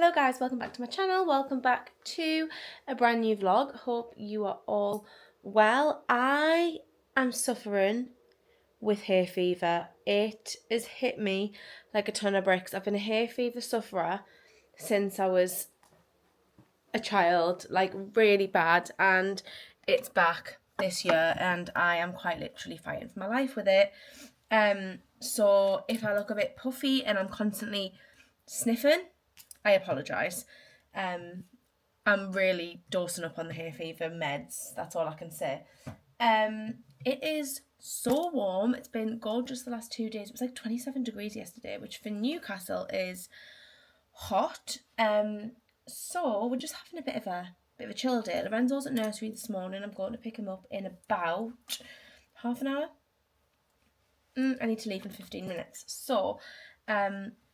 Hello guys, welcome back to my channel, welcome back to a brand new vlog. Hope you are all well. I am suffering with hay fever. It has hit me like a ton of bricks. I've been a hay fever sufferer since I was a child, like really bad, and it's back this year and I am quite literally fighting for my life with it. So if I look a bit puffy and I'm constantly sniffing, I apologise. I'm really dosing up on the hay fever meds. That's all I can say. It is so warm. It's been gorgeous the last 2 days. It was like 27 degrees yesterday, which for Newcastle is hot. So we're just having a bit of a chill day. Lorenzo's at nursery this morning. I'm going to pick him up in about half an hour. I need to leave in 15 minutes. So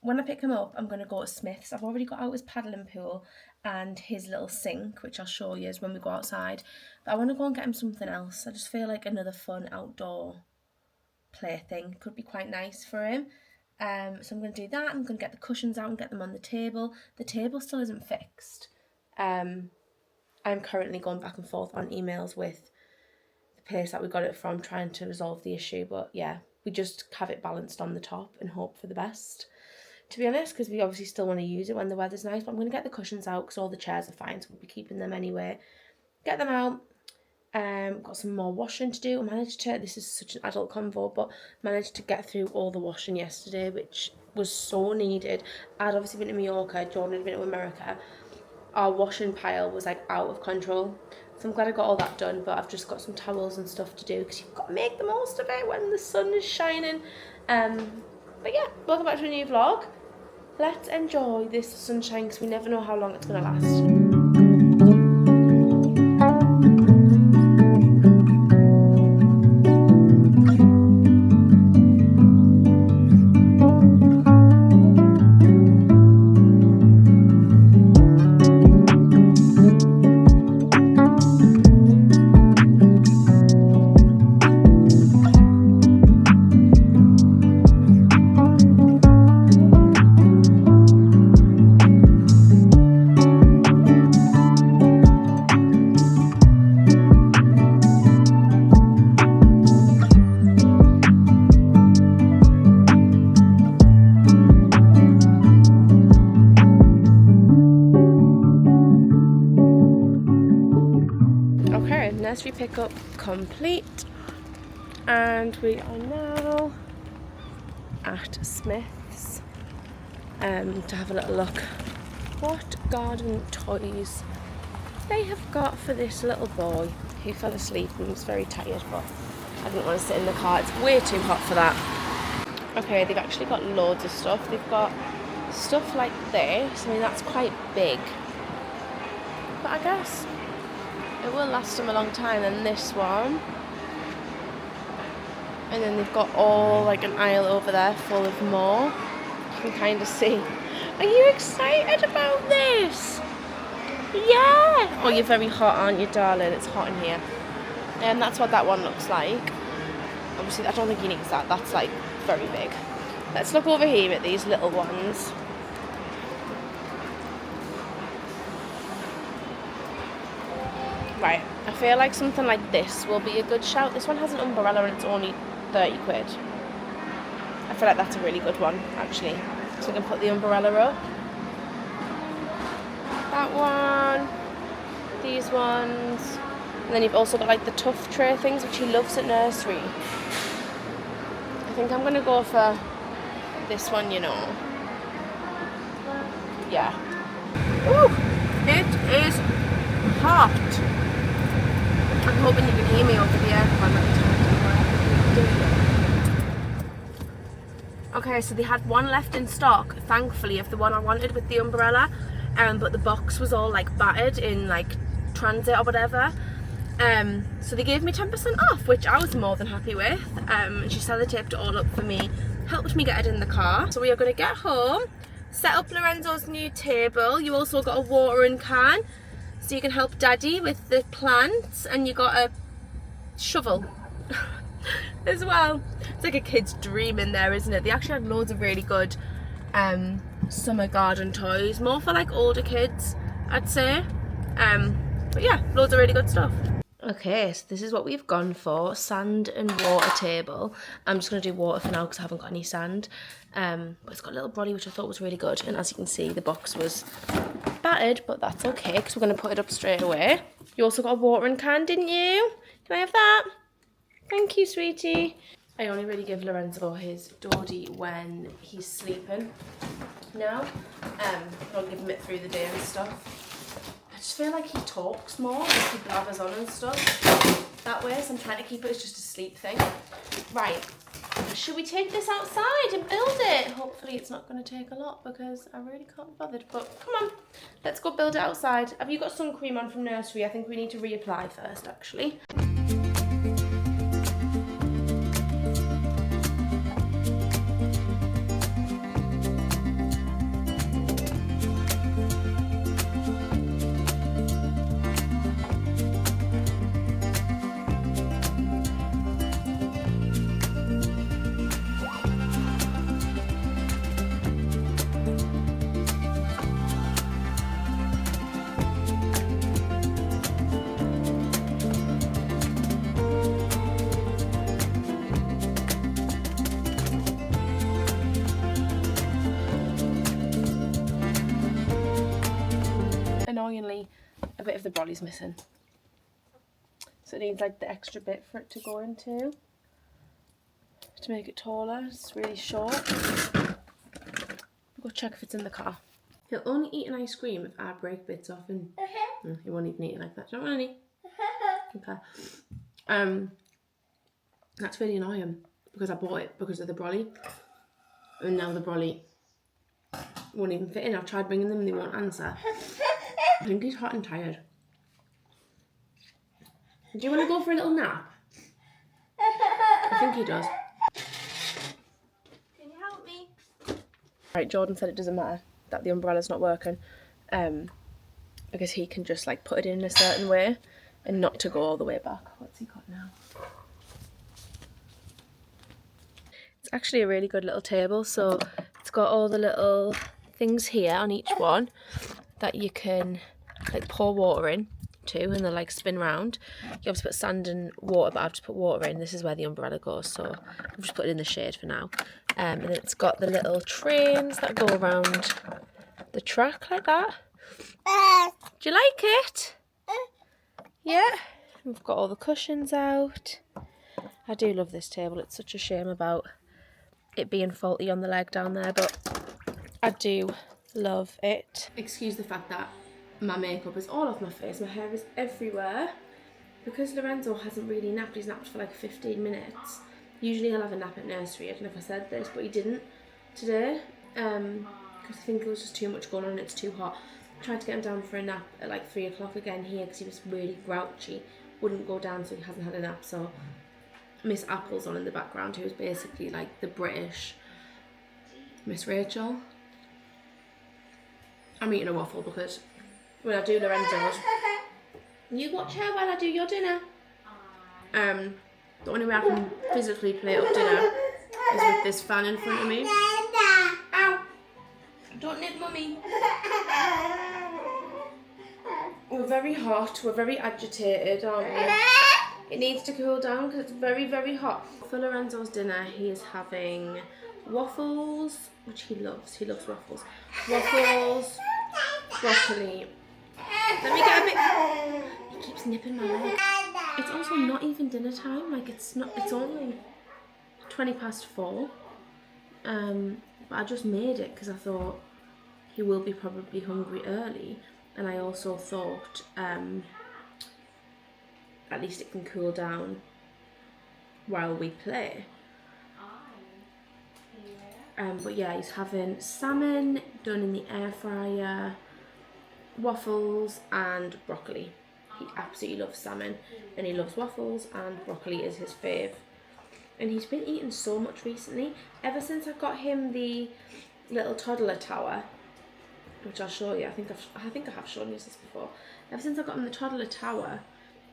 when I pick him up, I'm going to go to Smith's. I've already got out his paddling pool and his little sink, which I'll show you when we go outside. But I want to go and get him something else. I just feel like another fun outdoor plaything could be quite nice for him. So I'm going to do that. I'm going to get the cushions out and get them on the table. The table still isn't fixed. I'm currently going back and forth on emails with the place that we got it from, trying to resolve the issue. But yeah, we just have it balanced on the top and hope for the best, to be honest, because we obviously still want to use it when the weather's nice. But I'm going to get the cushions out because all the chairs are fine, so we'll be keeping them anyway. Get them out. Got some more washing to do. I managed to, this is such an adult convo, but managed to get through all the washing yesterday, which was so needed. I'd obviously been to Mallorca, Jordan had been to America. Our washing pile was like out of control. So I'm glad I got all that done, but I've just got some towels and stuff to do because you've got to make the most of it when the sun is shining. But yeah, welcome back to a new vlog. Let's enjoy this sunshine because we never know how long it's going to last. Nursery pickup complete, and we are now at Smith's to have a little look what garden toys they have got for this little boy who fell asleep and was very tired, but I didn't want to sit in the car. It's way too hot for that. Okay, they've actually got loads of stuff. They've got stuff like this. I mean, that's quite big, but I guess it will last them a long time. And this one, and then they've got all like an aisle over there full of more. You can kind of see. Are you excited about this? Yeah. Oh, you're very hot, aren't you, darling? It's hot in here. And that's what that one looks like. Obviously, I don't think he needs that. That's like very big. Let's look over here at these little ones. Right, I feel like something like this will be a good shout. This one has an umbrella and it's only 30 quid. I feel like that's a really good one, actually. So we can put the umbrella up. That one. These ones. And then you've also got like the tough tray things, which he loves at nursery. I think I'm going to go for this one, you know. Yeah. Ooh, it is hot. I'm hoping you can hear me over the aircon. Okay, so they had one left in stock, thankfully, of the one I wanted with the umbrella, but the box was all like battered in like transit or whatever. So they gave me 10% off, which I was more than happy with. And she sellotaped it all up for me, helped me get it in the car. So we are going to get home, set up Lorenzo's new table. You also got a watering can, so you can help Daddy with the plants, and you got a shovel as well. It's like a kid's dream in there, isn't it? They actually had loads of really good summer garden toys, more for like older kids, I'd say. But yeah, loads of really good stuff. Okay, so this is what we've gone for, sand and water table. I'm just going to do water for now because I haven't got any sand. But it's got a little brolly, which I thought was really good. And as you can see, the box was battered, but that's okay because we're going to put it up straight away. You also got a watering can, didn't you? Can I have that? Thank you, sweetie. I only really give Lorenzo his dodie when he's sleeping now. I'll give him it through the day and stuff. I just feel like he talks more if he blathers on and stuff that way, so I'm trying to keep it as just a sleep thing. Right, should we take this outside and build it? Hopefully it's not going to take a lot because I really can't be bothered, but come on, let's go build it outside. Have you got sun cream on from nursery? I think we need to reapply first, actually. Annoyingly, a bit of the brolly's missing, so it needs like the extra bit for it to go into to make it taller. It's really short. I'll go check if it's in the car. He'll only eat an ice cream if I break bits off, and he won't even eat it like that. Don't want any. Okay. That's really annoying because I bought it because of the brolly, and now the brolly won't even fit in. I've tried bringing them and they won't answer. I think he's hot and tired. Do you want to go for a little nap? I think he does. Can you help me? Right, Jordan said it doesn't matter that the umbrella's not working. Because he can just like put it in a certain way and not to go all the way back. What's he got now? It's actually a really good little table. So it's got all the little things here on each one that you can like pour water in to, and they'll like spin round. You obviously put sand and water, but I've just put water in. This is where the umbrella goes, so I've just put it in the shade for now. And then it's got the little trains that go around the track like that. Do you like it? Yeah. We've got all the cushions out. I do love this table. It's such a shame about it being faulty on the leg down there, but I do love it. Excuse the fact that my makeup is all off my face, my hair is everywhere. Because Lorenzo hasn't really napped, he's napped for like 15 minutes. Usually he'll have a nap at nursery. I don't know if I said this, but he didn't today. Because I think there was just too much going on and it's too hot. I tried to get him down for a nap at like 3 o'clock again here because he was really grouchy. Wouldn't go down, so he hasn't had a nap. So Miss Apple's on in the background, who's basically like the British Miss Rachel. I'm eating a waffle because when I do Lorenzo's, you watch her while I do your dinner. The only way I can physically plate up dinner is with this fan in front of me. Ow! Don't nip mummy. We're very hot, we're very agitated, aren't we? It needs to cool down because it's very, very hot. For Lorenzo's dinner, he is having waffles, which he loves. He loves waffles. Waffles, broccoli. Let me get a bit. He keeps nipping my leg. It's also not even dinner time. Like it's only 4:20. But I just made it because I thought he will be probably hungry early, and I also thought at least it can cool down while we play. But yeah, he's having salmon done in the air fryer, waffles and broccoli. He absolutely loves salmon and he loves waffles, and broccoli is his fave. And he's been eating so much recently. Ever since I got him the little toddler tower, which I'll show you. I think I have shown you this before. Ever since I got him the toddler tower,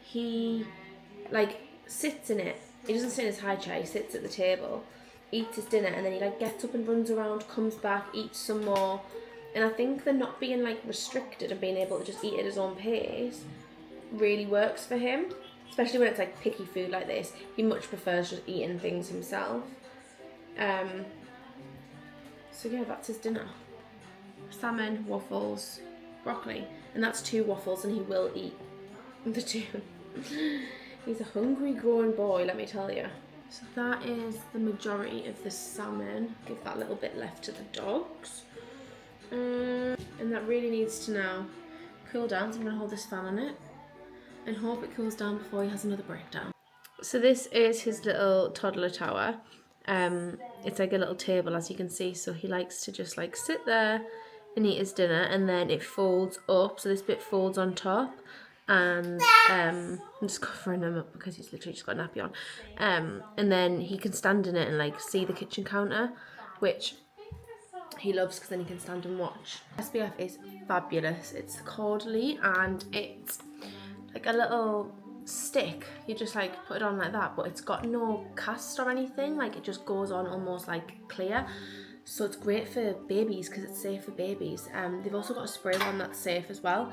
he like sits in it. He doesn't sit in his high chair. He sits at the table, eats his dinner, and then he like gets up and runs around, comes back, eats some more. And I think the not being like restricted and being able to just eat at his own pace really works for him, especially when it's like picky food like this. He much prefers just eating things himself. So yeah, that's his dinner. Salmon, waffles, broccoli, and that's 2 waffles, and he will eat the 2. He's a hungry growing boy, let me tell you. So that is the majority of the salmon. Give that little bit left to the dogs. And that really needs to now cool down, so I'm going to hold this fan on it and hope it cools down before he has another breakdown. So this is his little toddler tower. It's like a little table, as you can see, so he likes to just like sit there and eat his dinner, and then it folds up, so this bit folds on top, and I'm just covering him up because he's literally just got a nappy on, and then he can stand in it and like see the kitchen counter, which he loves because then he can stand and watch. SPF is fabulous. It's cordley and it's like a little stick. You just like put it on like that, but it's got no cast or anything. Like it just goes on almost like clear. So it's great for babies because it's safe for babies. They've also got a spray one that's safe as well.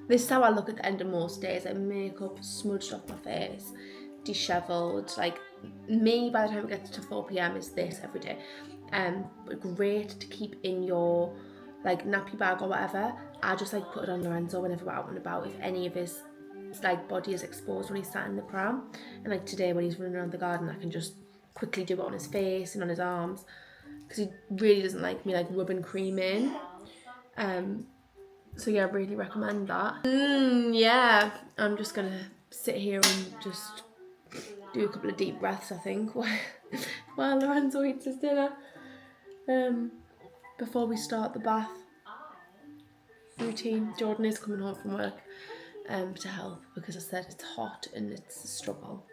This is how I look at the end of most days. Like makeup smudged off my face, dishevelled. Like me, by the time it gets to 4 p.m. is this every day. But great to keep in your like nappy bag or whatever. I just like put it on Lorenzo whenever we're out and about if any of his like body is exposed when he's sat in the pram. And like today when he's running around the garden, I can just quickly do it on his face and on his arms because he really doesn't like me like rubbing cream in. So yeah, I really recommend that. Yeah, I'm just gonna sit here and just do a couple of deep breaths, I think, while Lorenzo eats his dinner, before we start the bath routine. Jordan is coming home from work to help because I said it's hot and it's a struggle,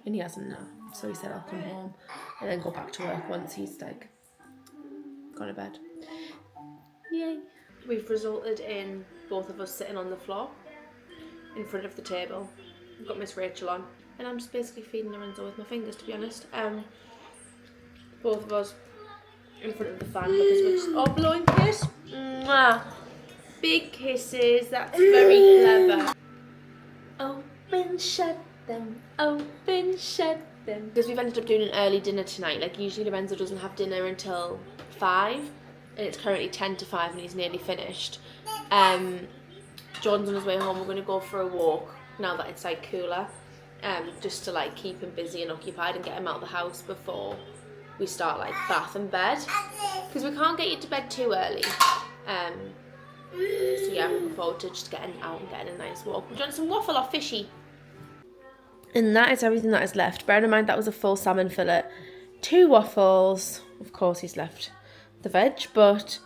and he hasn't now, so he said I'll come home and then go back to work once he's like gone to bed. Yay. We've resulted in both of us sitting on the floor in front of the table. I've got Miss Rachel on, and I'm just basically feeding Lorenzo with my fingers, to be honest. Both of us in front of the fan because we're just all blowing kiss. Mwah. Big kisses, that's very clever. Open, shut them, open, shut them. Because we've ended up doing an early dinner tonight. Like usually Lorenzo doesn't have dinner until 5, and it's currently 10 to 5 and he's nearly finished. Jordan's on his way home. We're going to go for a walk now that it's like cooler, just to like keep him busy and occupied and get him out of the house before we start like bath and bed, because we can't get you to bed too early. So yeah, I'm looking forward to just getting out and getting a nice walk. We've done some waffle or fishy. And that is everything that is left. Bear in mind that was a full salmon fillet, 2 waffles. Of course he's left the veg, but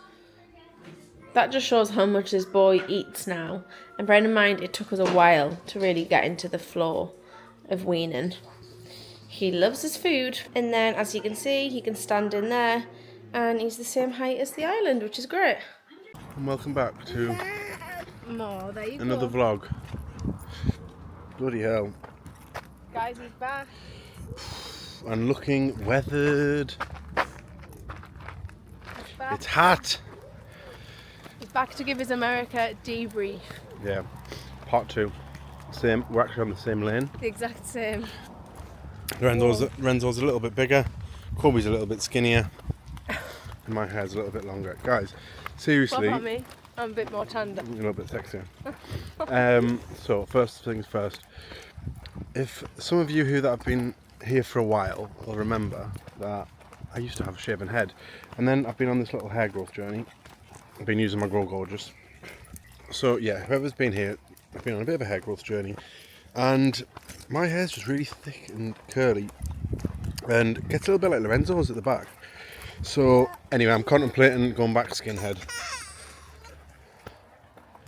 that just shows how much this boy eats now. And bear in mind it took us a while to really get into the flow of weaning. He loves his food. And then as you can see, he can stand in there and he's the same height as the island, which is great. And welcome back to another vlog. Bloody hell. Guys, he's back. And looking weathered. It's hot. He's back to give his America debrief. Yeah, part 2. Same, we're actually on the same lane. The exact same. Renzo's a little bit bigger, Kobe's a little bit skinnier, and my hair's a little bit longer. Guys, seriously. What about me? I'm a bit more tender. A little bit sexier. So first things first. If some of you that have been here for a while will remember that I used to have a shaven head, and then I've been on this little hair growth journey. I've been using my Grow Gorgeous. So yeah, whoever's been here, I've been on a bit of a hair growth journey, and my hair's just really thick and curly and gets a little bit like Lorenzo's at the back. So anyway, I'm contemplating going back skinhead.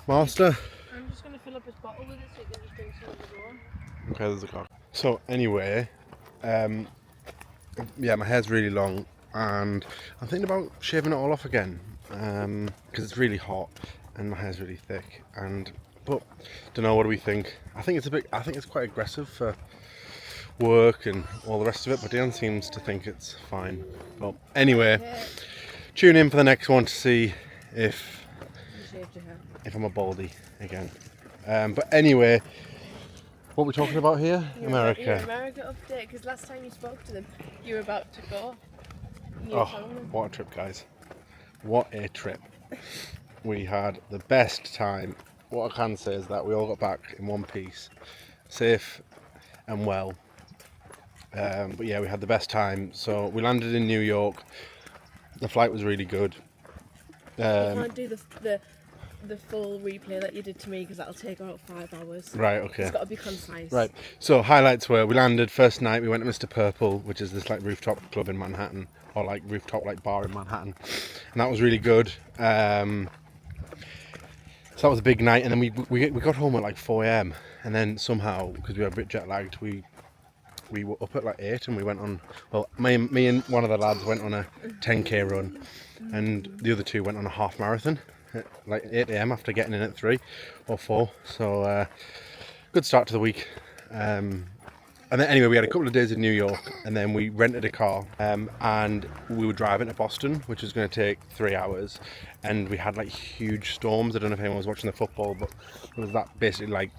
Master? I'm just going to fill up his bottle with it so you can just drink some of his own. Okay, there's a cock. So anyway, yeah, my hair's really long and I'm thinking about shaving it all off again, because it's really hot and my hair's really thick. But don't know, what do we think? I think it's quite aggressive for work and all the rest of it, but Dion seems to think it's fine. Well, anyway, tune in for the next one to see if I'm a baldy again. But anyway, what are we talking about here? America. Your America update, because last time you spoke to them, you were about to go. Oh, what a trip, guys. What a trip. We had the best time. What I can say is that we all got back in one piece, safe and well. But yeah, we had the best time. So we landed in New York. The flight was really good. You can't do the full replay that you did to me because that'll take about 5 hours. Right, okay. It's got to be concise. Right, so highlights were, we landed first night, we went to Mr. Purple, which is this like rooftop club in Manhattan, or like rooftop like bar in Manhattan, and that was really good. So that was a big night, and then we got home at like 4 a.m, and then somehow, because we were a bit jet lagged, we were up at like 8 and we went on, well, me and one of the lads went on a 10k run, and the other two went on a half marathon at like 8 a.m. after getting in at 3 or 4. So good start to the week. And then anyway, we had a couple of days in New York, and then we rented a car, and we were driving to Boston, which was going to take 3 hours, and we had like huge storms. I don't know if anyone was watching the football, but it was that basically like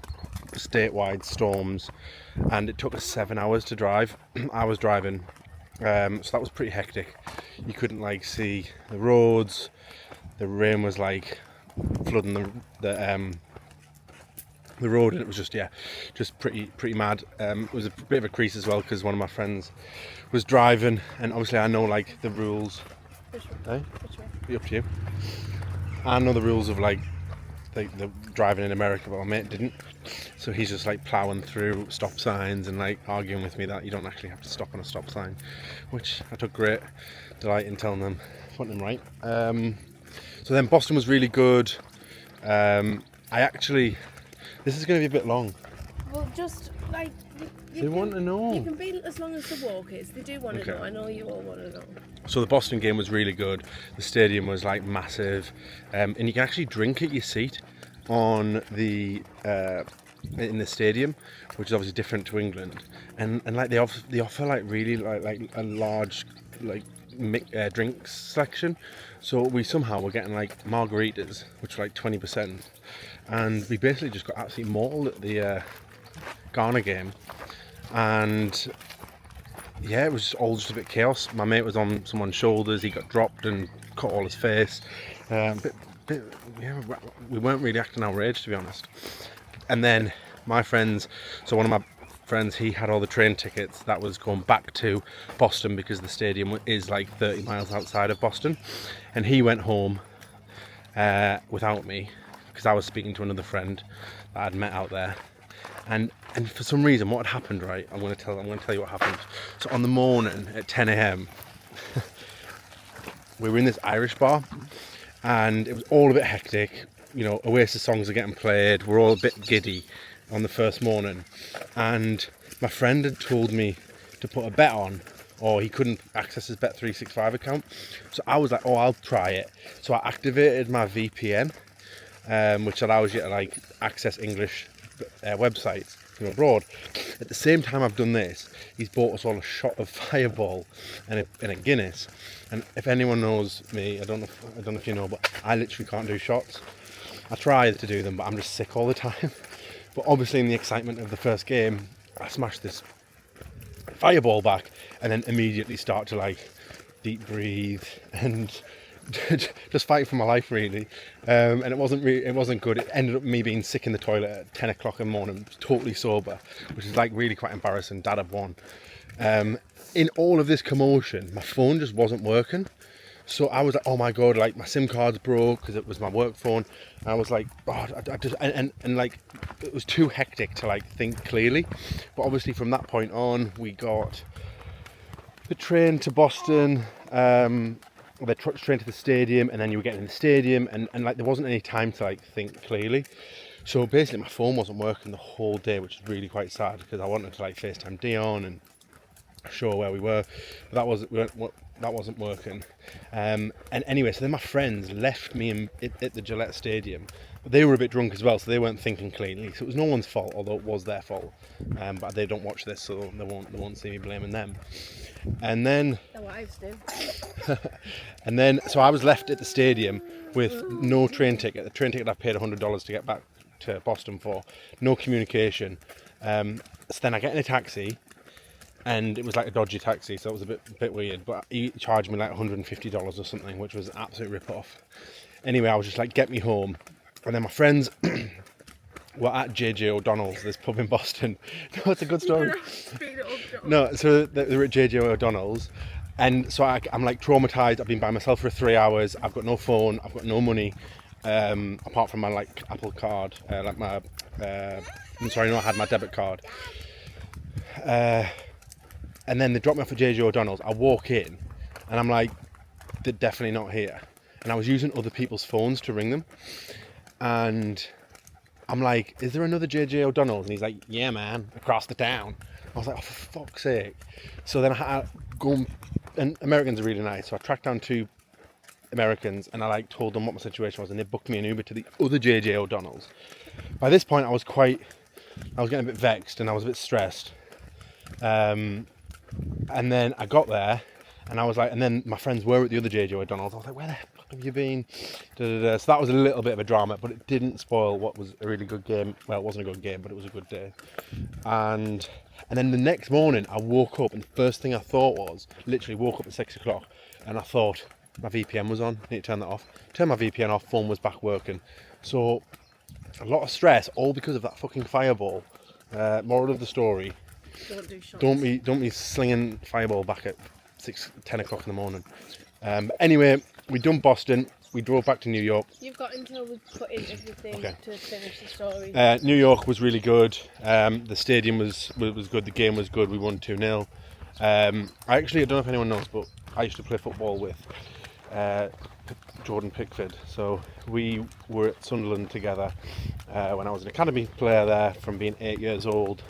statewide storms, and it took us 7 hours to drive. I was driving, so that was pretty hectic. You couldn't like see the roads. The rain was like flooding the road, and it was just pretty mad. It was a bit of a crease as well because one of my friends was driving, and obviously I know like the rules. Which way? Be up to you. I know the rules of like the driving in America, but my mate didn't. So he's just like ploughing through stop signs and like arguing with me that you don't actually have to stop on a stop sign, which I took great delight in telling them, putting them right. So then Boston was really good. This is going to be a bit long. Well, just like They want to know. You can be as long as the walk is. They do want to know. I know you all want to know. So the Boston game was really good. The stadium was like massive, and you can actually drink at your seat on the in the stadium, which is obviously different to England. And like they offer like really like a large like drinks selection. So we somehow were getting like margaritas, which were like 20%, and we basically just got absolutely mauled at the Ghana game. And yeah, it was all just a bit chaos. My mate was on someone's shoulders, he got dropped and cut all his face. Yeah, we weren't really acting outraged, to be honest. And then my friends, so one of my friends, he had all the train tickets that was going back to Boston because the stadium is like 30 miles outside of Boston, and he went home without me because I was speaking to another friend that I'd met out there. And for some reason, what had happened, right? I'm going to tell you what happened. So on the morning at 10 a.m, we were in this Irish bar, and it was all a bit hectic. You know, Oasis songs are getting played. We're all a bit giddy on the first morning, and my friend had told me to put a bet on, or he couldn't access his Bet365 account. So I was like, oh, I'll try it. So I activated my VPN, which allows you to like access English websites from abroad. At the same time I've done this, he's bought us all a shot of Fireball and a Guinness. And if anyone knows me, I don't know if you know, but I literally can't do shots. I try to do them, but I'm just sick all the time. But obviously in the excitement of the first game, I smashed this Fireball back and then immediately start to like deep breathe and just fight for my life, really. And it wasn't good. It ended up me being sick in the toilet at 10 o'clock in the morning, totally sober, which is like really quite embarrassing. Dad had won. In all of this commotion, my phone just wasn't working. So I was like, oh my god, like my SIM card's broke because it was my work phone. And I was like, oh, I just and like it was too hectic to like think clearly. But obviously from that point on, we got the train to Boston, the train to the stadium, and then you were getting in the stadium, and like there wasn't any time to like think clearly. So basically my phone wasn't working the whole day, which is really quite sad because I wanted to like FaceTime Dion and show where we were. But that wasn't working. And anyway, so then my friends left me at the Gillette Stadium. But they were a bit drunk as well, so they weren't thinking cleanly. So it was no one's fault, although it was their fault. But they don't watch this, so they won't see me blaming them. And then The wives do. and then so I was left at the stadium with no train ticket. The train ticket I paid $100 to get back to Boston for. No communication. So then I get in a taxi. And it was like a dodgy taxi, so it was a bit weird. But he charged me like $150 or something, which was an absolute rip-off. Anyway, I was just like, get me home. And then my friends were at JJ O'Donnell's, this pub in Boston. No, it's a good story. No, so they were at JJ O'Donnell's. And so I'm like traumatized. I've been by myself for 3 hours. I've got no phone. I've got no money, apart from my like Apple card. I had my debit card. And then they drop me off at JJ O'Donnell's. I walk in and I'm like, they're definitely not here. And I was using other people's phones to ring them. And I'm like, is there another JJ O'Donnell's? And he's like, yeah, man, across the town. I was like, oh, for fuck's sake. So then I had to go, and Americans are really nice. So I tracked down 2 Americans and I like told them what my situation was. And they booked me an Uber to the other JJ O'Donnell's. By this point, I was getting a bit vexed and I was a bit stressed. And then I got there, and I was like, and then my friends were at the other JJ O'Donnell's. I was like, where the fuck have you been? So that was a little bit of a drama, but it didn't spoil what was a really good game. Well, it wasn't a good game, but it was a good day. And then the next morning, I woke up, and the first thing I thought was, literally woke up at 6 o'clock, and I thought my VPN was on. I need to turn that off. Turn my VPN off. Phone was back working. So a lot of stress, all because of that fucking fireball. Moral of the story. Don't do shots. Don't be slinging fireball back at 10 o'clock in the morning. Anyway, we done Boston. We drove back to New York. You've got until we put in everything to finish the story. New York was really good. The stadium was good. The game was good. We won 2-0. I don't know if anyone knows, but I used to play football with Jordan Pickford. So we were at Sunderland together when I was an academy player there, from being 8 years old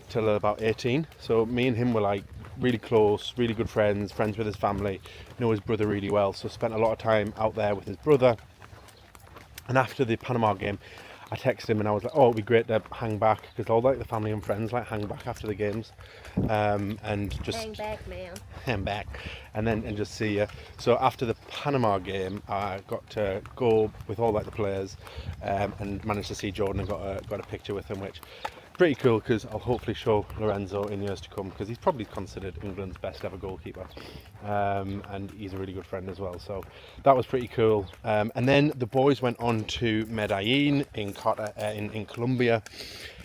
till about 18. So me and him were like really close, really good friends with his family, know his brother really well. So spent a lot of time out there with his brother. And after the Panama game, I texted him and I was like, oh, it'd be great to hang back, because all like the family and friends like hang back after the games, and just hang back, man. Hang back, and just see you. So after the Panama game, I got to go with all like the players, and managed to see Jordan and got a picture with him, which pretty cool, because I'll hopefully show Lorenzo in years to come, because he's probably considered England's best ever goalkeeper, and he's a really good friend as well. So that was pretty cool. And then the boys went on to Medellin in Colombia,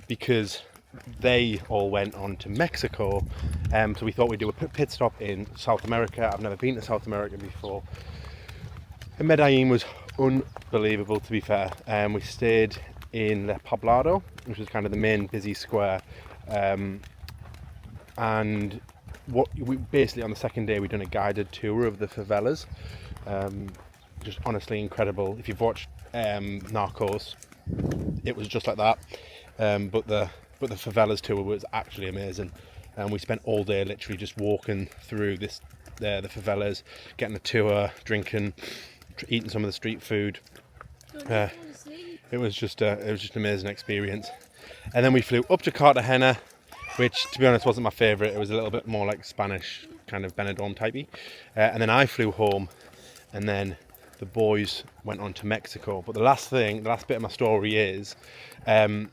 because they all went on to Mexico. So we thought we'd do a pit stop in South America. I've never been to South America before. And Medellin was unbelievable, to be fair. We stayed in Le Poblado, which was kind of the main busy square, and we basically, on the second day, we done a guided tour of the favelas. Just honestly incredible. If you've watched Narcos, it was just like that, but the favelas tour was actually amazing. And we spent all day literally just walking through the favelas, getting a tour, drinking, eating some of the street food. It was just an amazing experience. And then we flew up to Cartagena, which, to be honest, wasn't my favourite. It was a little bit more like Spanish, kind of Benidorm typey. And then I flew home, and then the boys went on to Mexico. But the last bit of my story is, I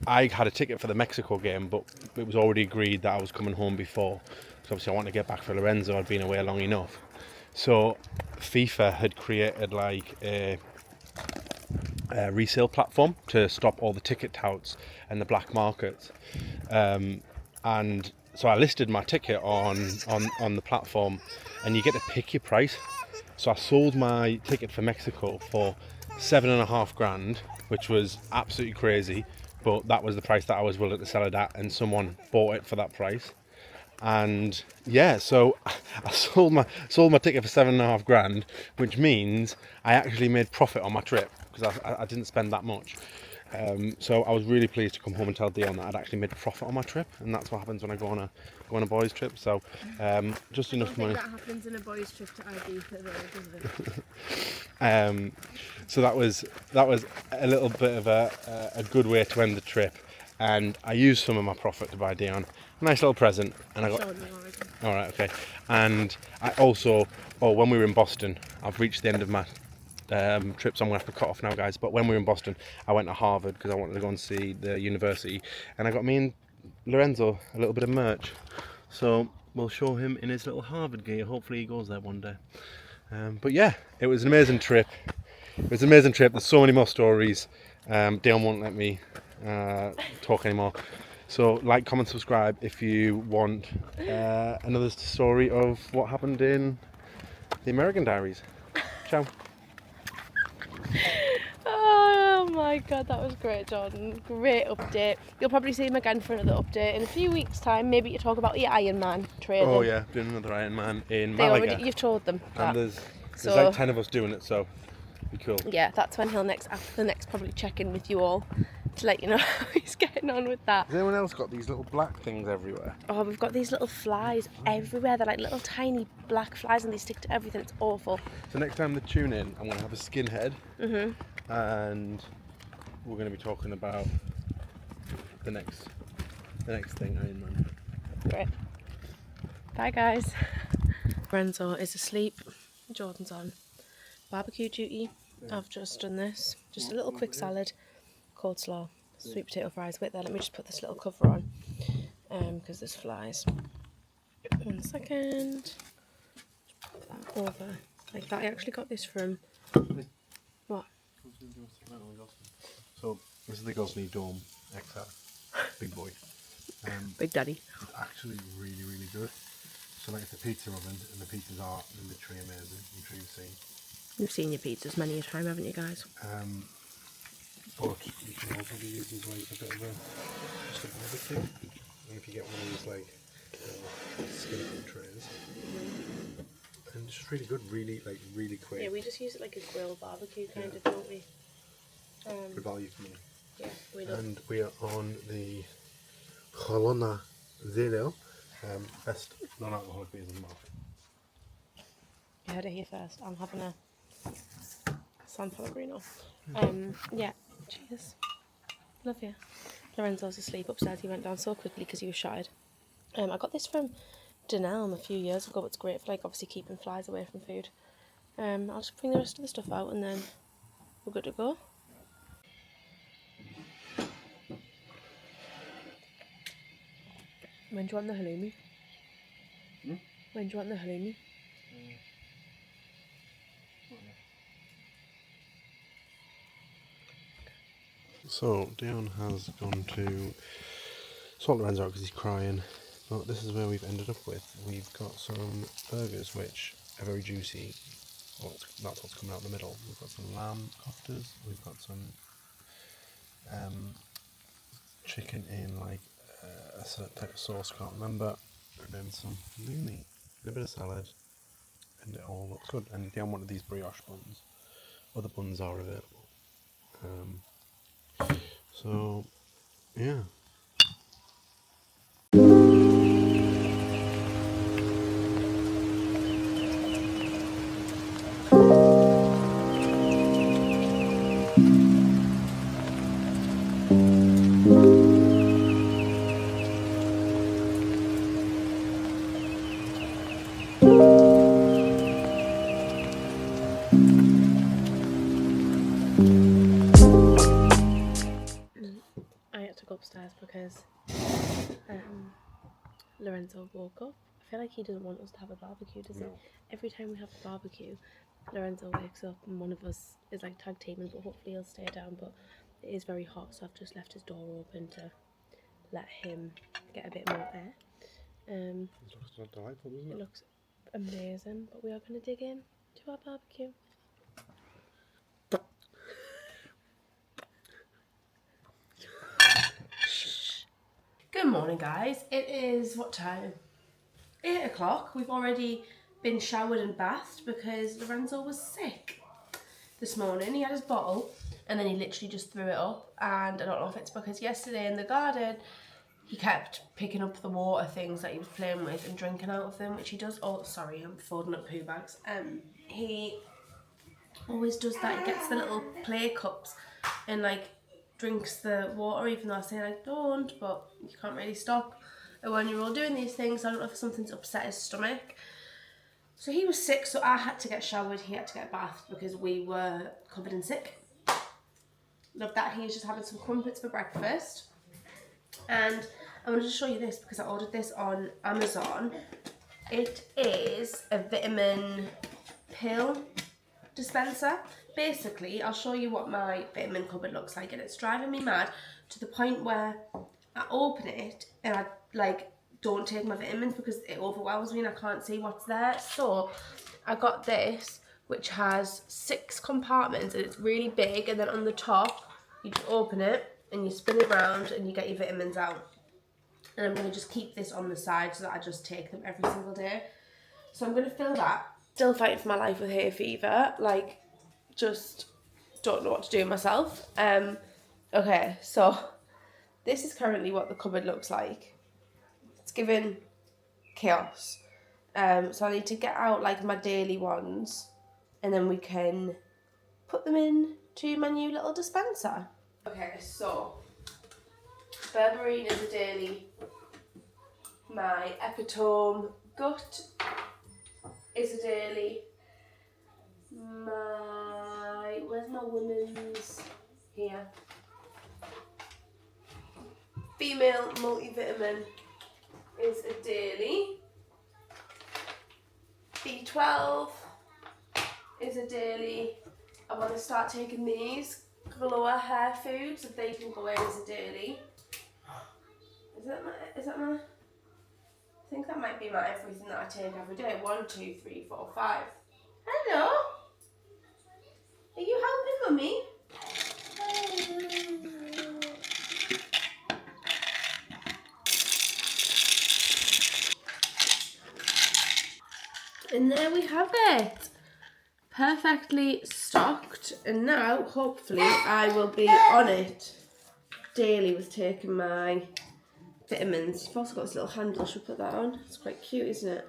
had a ticket for the Mexico game, but it was already agreed that I was coming home before. So obviously I wanted to get back for Lorenzo. I'd been away long enough. So FIFA had created like a resale platform to stop all the ticket touts and the black markets. And so I listed my ticket on the platform, and you get to pick your price. So I sold my ticket for Mexico for $7,500, which was absolutely crazy, but that was the price that I was willing to sell it at, and someone bought it for that price. And yeah, so I sold my ticket for $7,500, which means I actually made profit on my trip, because I didn't spend that much. So I was really pleased to come home and tell Dion that I'd actually made a profit on my trip, and that's what happens when I go on a boys' trip. So just enough money. That happens in a boys' trip to Ibiza, though, does it? So that was a little bit of a good way to end the trip, and I used some of my profit to buy Dion a nice little present, and I got. All right, okay. And I also, when we were in Boston, I've reached the end of my trip, so I'm gonna have to cut off now, guys. But when we were in Boston, I went to Harvard because I wanted to go and see the university, and I got me and Lorenzo a little bit of merch. So we'll show him in his little Harvard gear. Hopefully he goes there one day. But yeah, it was an amazing trip. There's so many more stories. Dion won't let me talk anymore. So like, comment, subscribe if you want another story of what happened in the American Diaries. Ciao. Oh my god, that was great, Jordan. Great update. You'll probably see him again for another update in a few weeks' time. Maybe to talk about your Ironman training. Oh yeah, doing another Ironman in Malaga. You've told them that. And there's like 10 of us doing it, so it'll be cool. Yeah, that's when he'll after the next probably check in with you all to let you know how he's getting on with that. Has anyone else got these little black things everywhere? Oh, we've got these little flies everywhere. They're like little tiny black flies and they stick to everything. It's awful. So next time they tune in, I'm going to have a skinhead. And we're going to be talking about the next thing, Ironman. Great. Bye, guys. Lorenzo is asleep. Jordan's on barbecue duty. I've just done this. Just a little quick salad, coleslaw, sweet potato fries. Wait there, let me just put this little cover on because there's flies. 1 second. Just put that over like that. I actually got this from... What? So this is the Gosney Dome XL, big boy. Big Daddy. It's actually really, really good. So like it's a pizza oven, and the pizzas are literally amazing. I'm sure you've seen. You've seen your pizzas many a time, haven't you, guys? But you can also be used as like a bit of just a barbecue. And if you get one of these like skillet trays, and it's just really good, really quick. Yeah, we just use it like a grill barbecue kind of, don't we? Good value for money. Yeah, we do. And we are on the Cholona Zero, best non-alcoholic beers in the market. You heard it here first. I'm having a San Pellegrino. Yeah, cheers. Love you. Lorenzo's asleep upstairs. He went down so quickly because he was shattered. I got this from Dunelm a few years ago. It's great for like obviously keeping flies away from food. I'll just bring the rest of the stuff out and then we're good to go. When do you want the halloumi? When do you want the halloumi? So Dion has gone to sort Lorenzo out because he's crying, but this is where we've ended up with. We've got some burgers which are very juicy. Well, that's what's coming out in the middle. We've got some lamb koftas. We've got some chicken in like a certain type of sauce, can't remember, and then some halloumi, a bit of salad, and it all looks good. And Dion wanted these brioche buns. Other buns are available. So, yeah. Upstairs because Lorenzo woke up. I feel like he doesn't want us to have a barbecue, does he? Every time we have a barbecue, Lorenzo wakes up and one of us is like tag teaming, but hopefully he'll stay down. But it is very hot, so I've just left his door open to let him get a bit more air. It looks delightful, doesn't it? It looks amazing, but we are going to dig in to our barbecue. Good morning, guys. It is what time? 8 o'clock. We've already been showered and bathed because Lorenzo was sick this morning. He had his bottle and then he literally just threw it up. And I don't know if it's because yesterday in the garden he kept picking up the water things that he was playing with and drinking out of them, which he does. Oh, sorry, I'm folding up poo bags. He always does that. He gets the little play cups and like drinks the water, even though I say I don't, but you can't really stop when you're all doing these things. I don't know if something's upset his stomach. So he was sick, so I had to get showered, he had to get bathed because we were covered in sick. Love that. He's just having some crumpets for breakfast. And I wanted to show you this because I ordered this on Amazon. It is a vitamin pill dispenser. Basically, I'll show you what my vitamin cupboard looks like, and it's driving me mad to the point where I open it and I like don't take my vitamins because it overwhelms me and I can't see what's there. So I got this, which has 6 compartments, and it's really big, and then on the top you just open it and you spin it around and you get your vitamins out. And I'm going to just keep this on the side so that I just take them every single day. So I'm going to fill that. Still fighting for my life with hay fever, like just don't know what to do myself. Okay, so this is currently what the cupboard looks like. It's given chaos. So I need to get out like my daily ones, and then we can put them in to my new little dispenser. Okay, so berberine is a daily. My epitome gut is a daily. Where's my women's? Here. Female multivitamin is a daily. B12 is a daily. I want to start taking these Glower hair foods if they can go in as a daily. Is that my? I think that might be my everything that I take every day. 1, 2, 3, 4, 5. Hello. Are you helping Mummy? And there we have it. Perfectly stocked. And now, hopefully, I will be on it daily with taking my vitamins. You've also got this little handle. Should we put that on? It's quite cute, isn't it?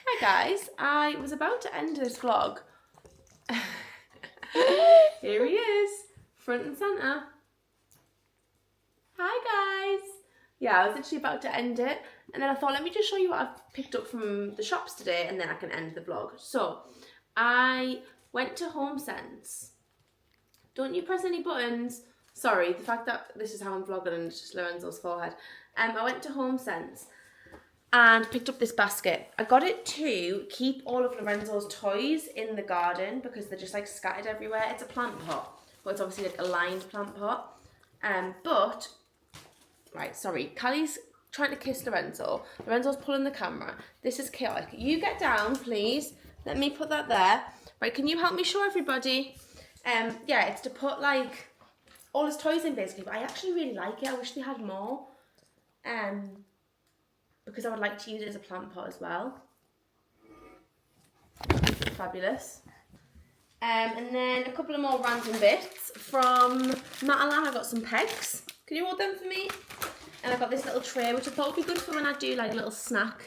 Hi guys. I was about to end this vlog. Here he is. Front and centre. Hi guys. Yeah, I was literally about to end it, and then I thought, let me just show you what I've picked up from the shops today, and then I can end the vlog. So, I went to HomeSense. Don't you press any buttons? Sorry, the fact that this is how I'm vlogging and it's just Lorenzo's forehead. I went to HomeSense and picked up this basket. I got it to keep all of Lorenzo's toys in the garden because they're just like scattered everywhere. It's a plant pot, but it's obviously like a lined plant pot. Right, sorry, Callie's trying to kiss Lorenzo. Lorenzo's pulling the camera. This is chaotic. You get down, please. Let me put that there. Right, can you help me show everybody? Yeah, it's to put like all his toys in basically, but I actually really like it. I wish they had more. Because I would like to use it as a plant pot as well. Fabulous. And then a couple of more random bits. From Matalan, I got some pegs. Can you hold them for me? And I got this little tray, which I thought would be good for when I do like little snack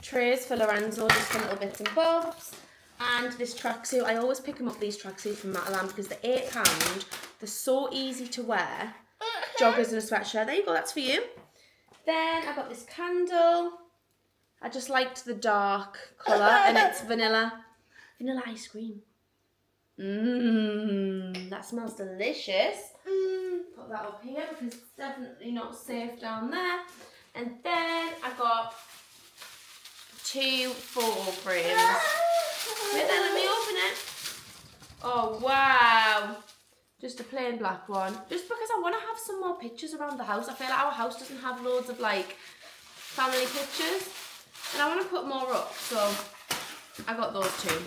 trays for Lorenzo, just for little bits and bobs. And this tracksuit, I always pick them up, these tracksuits from Matalan, because they're £8. They're so easy to wear. Joggers and a sweatshirt. There you go, that's for you. Then I got this candle. I just liked the dark colour, and it's vanilla ice cream. That smells delicious. Put that up here because it's definitely not safe down there. And then I got 2 photo frames. Wait there, let me open it. Oh wow. Just a plain black one. Just because I want to have some more pictures around the house. I feel like our house doesn't have loads of like family pictures. And I want to put more up. So I got those 2.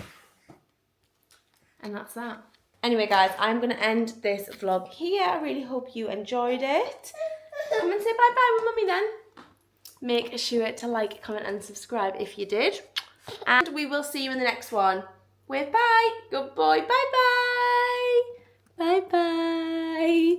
And that's that. Anyway guys, I'm going to end this vlog here. I really hope you enjoyed it. Come and say bye-bye with Mummy then. Make sure to like, comment and subscribe if you did. And we will see you in the next one. With bye. Good boy. Bye-bye. Bye bye.